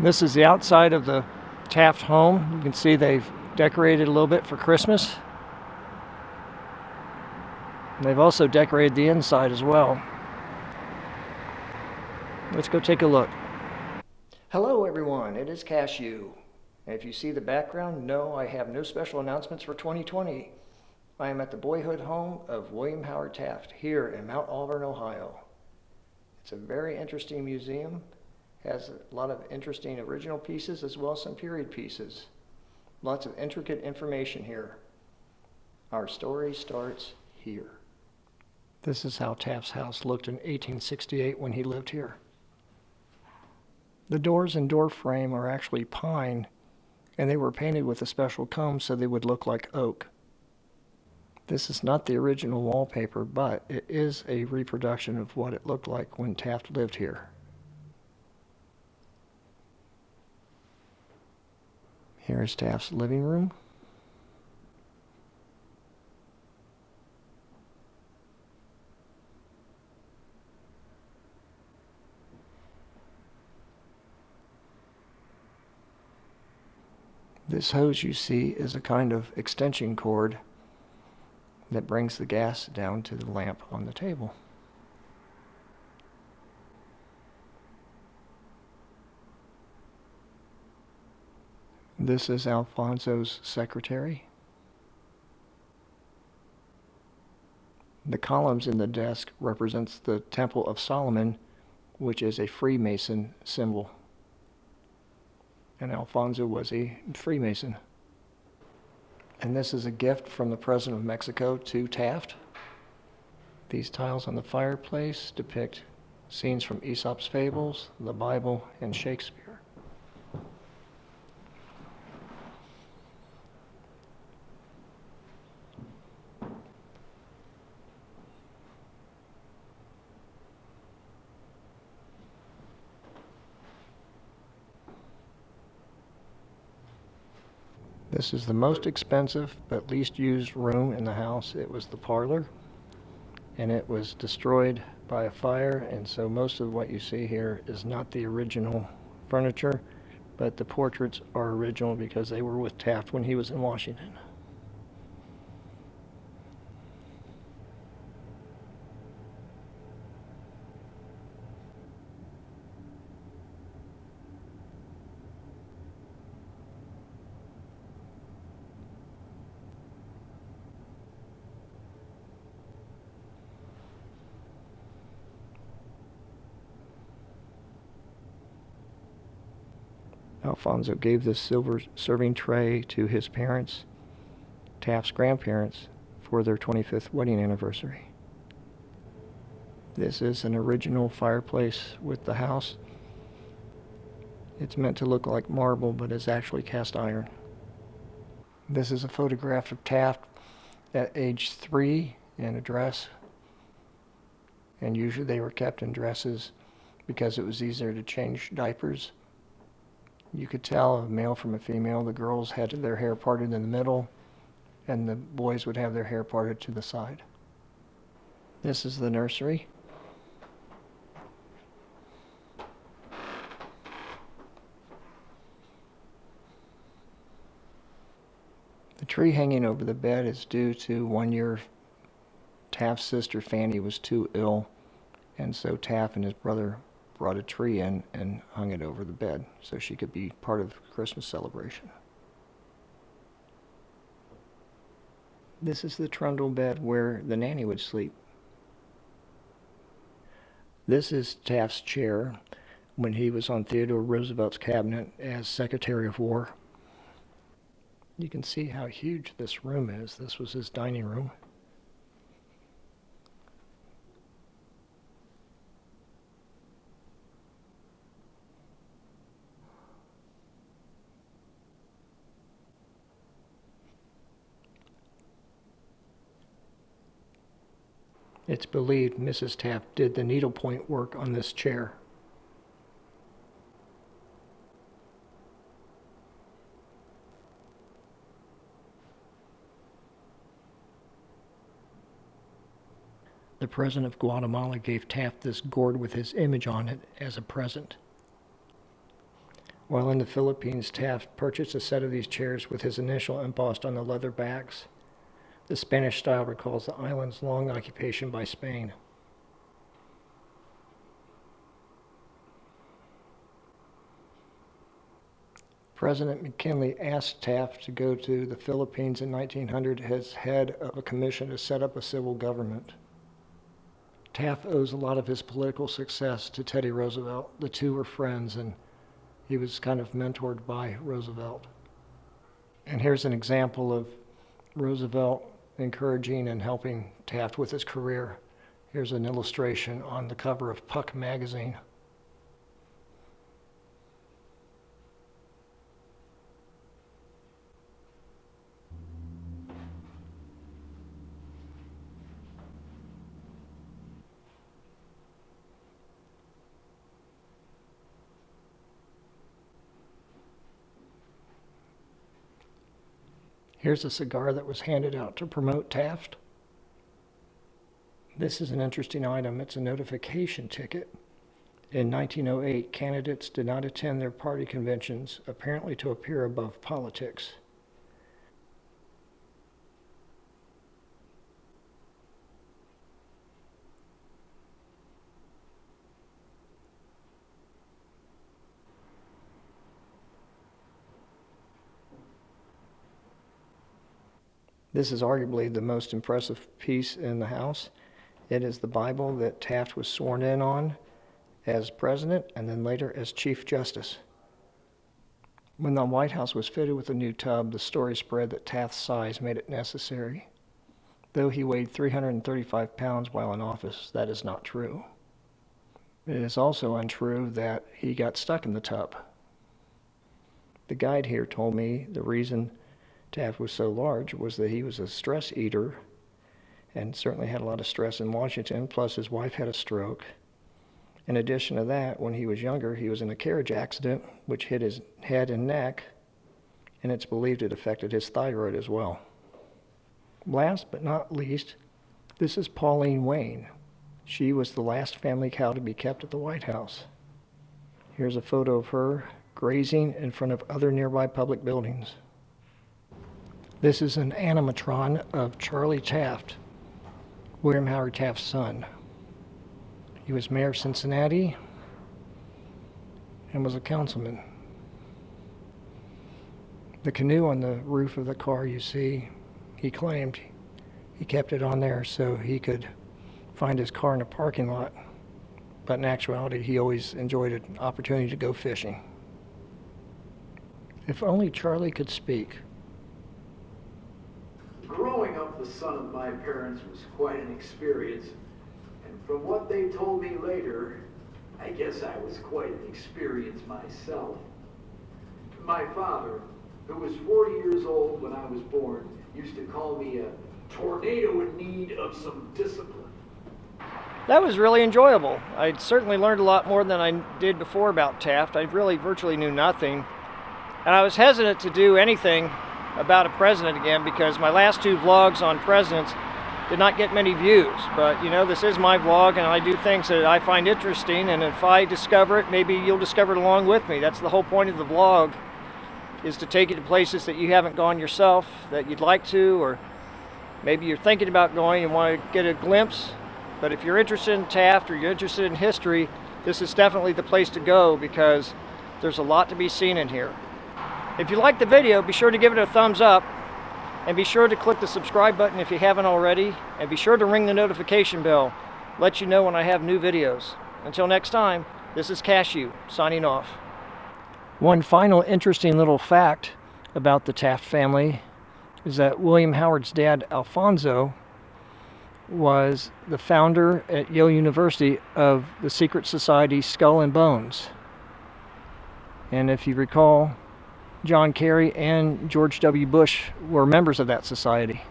This is the outside of the Taft home. You can see they've decorated a little bit for Christmas. And they've also decorated the inside as well. Let's go take a look. Hello everyone, it is Cashew. And if you see the background, no, I have no special announcements for 2020. I am at the Boyhood home of William Howard Taft here in Mount Auburn, Ohio. It's a very interesting museum. Has a lot of interesting original pieces as well as some period pieces. Lots of intricate information here. Our story starts here. This is how Taft's house looked in 1868 when he lived here. The doors and door frame are actually pine, and they were painted with a special comb so they would look like oak. This is not the original wallpaper, but it is a reproduction of what it looked like when Taft lived here. Here is Taft's living room. This hose you see is a kind of extension cord that brings the gas down to the lamp on the table. This is Alphonso's secretary. The columns in the desk represents the Temple of Solomon, which is a Freemason symbol. And Alphonso was a Freemason. And this is a gift from the President of Mexico to Taft. These tiles on the fireplace depict scenes from Aesop's fables, the Bible, and Shakespeare. This is the most expensive but least used room in the house. It was the parlor, and it was destroyed by a fire, and so most of what you see here is not the original furniture, but the portraits are original because they were with Taft when he was in Washington. Alphonso gave this silver serving tray to his parents, Taft's grandparents, for their 25th wedding anniversary. This is an original fireplace with the house. It's meant to look like marble, but it's actually cast iron. This is a photograph of Taft at age 3 in a dress. And usually they were kept in dresses because it was easier to change diapers. You could tell a male from a female. The girls had their hair parted in the middle, and the boys would have their hair parted to the side. This is the nursery. The tree hanging over the bed is due to one year Taft's sister Fanny was too ill, and so Taft and his brother brought a tree in and hung it over the bed so she could be part of the Christmas celebration. This is the trundle bed where the nanny would sleep. This is Taft's chair when he was on Theodore Roosevelt's cabinet as Secretary of War. You can see how huge this room is. This was his dining room. It's believed Mrs. Taft did the needlepoint work on this chair. The President of Guatemala gave Taft this gourd with his image on it as a present. While in the Philippines, Taft purchased a set of these chairs with his initial embossed on the leather backs. The Spanish style recalls the island's long occupation by Spain. President McKinley asked Taft to go to the Philippines in 1900 as head of a commission to set up a civil government. Taft owes a lot of his political success to Teddy Roosevelt. The two were friends, and he was kind of mentored by Roosevelt. And here's an example of Roosevelt encouraging and helping Taft with his career. Here's an illustration on the cover of Puck magazine. Here's a cigar that was handed out to promote Taft. This is an interesting item. It's a notification ticket. In 1908, candidates did not attend their party conventions, apparently to appear above politics. This is arguably the most impressive piece in the house. It is the Bible that Taft was sworn in on as president and then later as Chief Justice. When the White House was fitted with a new tub, the story spread that Taft's size made it necessary. Though he weighed 335 pounds while in office, that is not true. It is also untrue that he got stuck in the tub. The guide here told me the reason Taft was so large was that he was a stress eater and certainly had a lot of stress in Washington, plus his wife had a stroke. In addition to that, when he was younger, he was in a carriage accident which hit his head and neck, and it's believed it affected his thyroid as well. Last but not least, this is Pauline Wayne. She was the last family cow to be kept at the White House. Here's a photo of her grazing in front of other nearby public buildings. This is an animatron of Charlie Taft, William Howard Taft's son. He was mayor of Cincinnati and was a councilman. The canoe on the roof of the car you see, he claimed he kept it on there so he could find his car in a parking lot. But in actuality, he always enjoyed an opportunity to go fishing. If only Charlie could speak. Growing up the son of my parents was quite an experience, and from what they told me later, I guess I was quite an experience myself. My father, who was 40 years old when I was born, used to call me a tornado in need of some discipline. That was really enjoyable. I certainly learned a lot more than I did before about Taft. I really virtually knew nothing, and I was hesitant to do anything about a president again because my last two vlogs on presidents did not get many views. But you know, this is my vlog and I do things that I find interesting, and if I discover it, maybe you'll discover it along with me. That's the whole point of the vlog, is to take you to places that you haven't gone yourself, that you'd like to, or maybe you're thinking about going and want to get a glimpse. But if you're interested in Taft or you're interested in history, this is definitely the place to go because there's a lot to be seen in here. If you liked the video, be sure to give it a thumbs up, and be sure to click the subscribe button if you haven't already, and be sure to ring the notification bell, let you know when I have new videos. Until next time, this is Cashew, signing off. One final interesting little fact about the Taft family is that William Howard's dad, Alphonso, was the founder at Yale University of the secret society Skull and Bones. And if you recall, John Kerry and George W. Bush were members of that society.